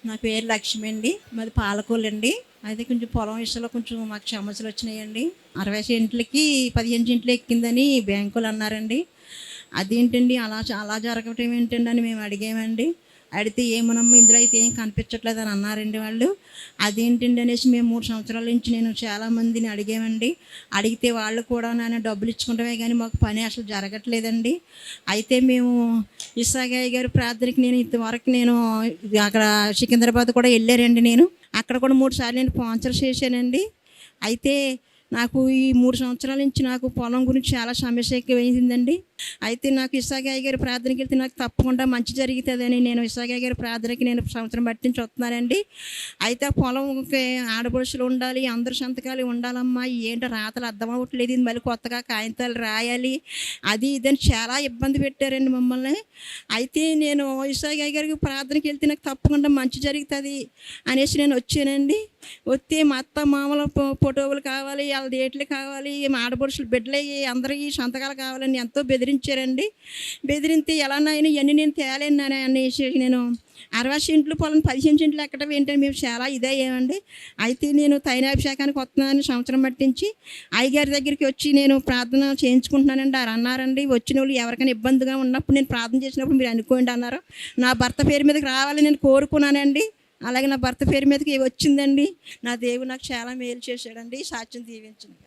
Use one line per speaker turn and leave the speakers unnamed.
నా పేరు లక్ష్మి అండి. మాది పాలకొల్లు అండి. అయితే కొంచెం పొలం విషయంలో కొంచెం మాకు సమస్యలు వచ్చినాయండి. 60 సెంట్లకి 15 సెంట్లు ఎక్కిందని బ్యాంకులు అన్నారండి. అదేంటండి అలా జరగటం ఏంటండి అని మేము అడిగామండి. అడిగితే ఏమోనమ్మా ఇందులో అయితే ఏం కనిపించట్లేదు అని అన్నారండి వాళ్ళు. అదేంటండి అనేసి మేము 3 సంవత్సరాల నుంచి నేను చాలామందిని అడిగామండి. అడిగితే వాళ్ళు కూడా నేను డబ్బులు ఇచ్చుకుంటామే కానీ మాకు పని అసలు జరగట్లేదండి. అయితే మేము ఇస్సాగయ్య గారి ప్రార్థనకి నేను ఇంతవరకు అక్కడ సికింద్రాబాద్ కూడా వెళ్ళారండి. అక్కడ కూడా 3 సార్లు నేను స్పాన్సర్ చేశానండి. అయితే నాకు ఈ 3 సంవత్సరాల నుంచి నాకు పొలం గురించి చాలా సమస్య ఎక్కువైందండి. అయితే నాకు ఇస్సాగయ్య గారి ప్రార్థనకి వెళ్తే నాకు తప్పకుండా మంచి జరుగుతుందని నేను ఇస్సాగయ్య గారి ప్రార్థనకి నేను సంవత్సరం బట్టి నుంచి వస్తున్నానండి. అయితే ఆ పొలంకి ఆడపడుచులు ఉండాలి, అందరు సంతకాలు ఉండాలమ్మా, ఏంటో రాతలు అర్థం అవ్వట్లేదు, ఇది మళ్ళీ కొత్తగా కాగితాలు రాయాలి, అది ఇదని చాలా ఇబ్బంది పెట్టారండి మమ్మల్ని. అయితే నేను ఇస్సాగయ్య గారికి ప్రార్థనకి వెళ్తే నాకు తప్పకుండా మంచి జరుగుతుంది అనేసి నేను వచ్చానండి. వస్తే మా అత్త మామల ఫోటోలు కావాలి, వాళ్ళ డేట్లు కావాలి, మా ఆడపడుచులు బిడ్డలు అందరికీ సంతకాలు కావాలని ఎంతో బెదిరించారండి. బెదిరిస్తే ఎలానైనా ఇవన్నీ నేను తేలేను అనేసి నేను 60 సెంట్లు పొలం 15 సెంట్లు ఎక్కడం ఏంటంటే మేము చాలా ఇదయ్యామండి. అయితే నేను తైనాభిషేకానికి వస్తున్నానని సంవత్సరం పట్టించి అయ్యగారి దగ్గరికి వచ్చి నేను ప్రార్థన చేయించుకుంటున్నానండి. వారు అన్నారండి, వచ్చిన వాళ్ళు ఎవరికైనా ఇబ్బందిగా ఉన్నప్పుడు నేను ప్రార్థన చేసినప్పుడు మీరు అనుకోండి అన్నారు. నా భర్త పేరు మీదకి రావాలని నేను కోరుకున్నానండి. అలాగే నా భర్త పేరు మీదకి వచ్చిందండి. నా దేవుడు నాకు చాలా మేలు చేశాడండి. సాక్ష్యం దీవించింది.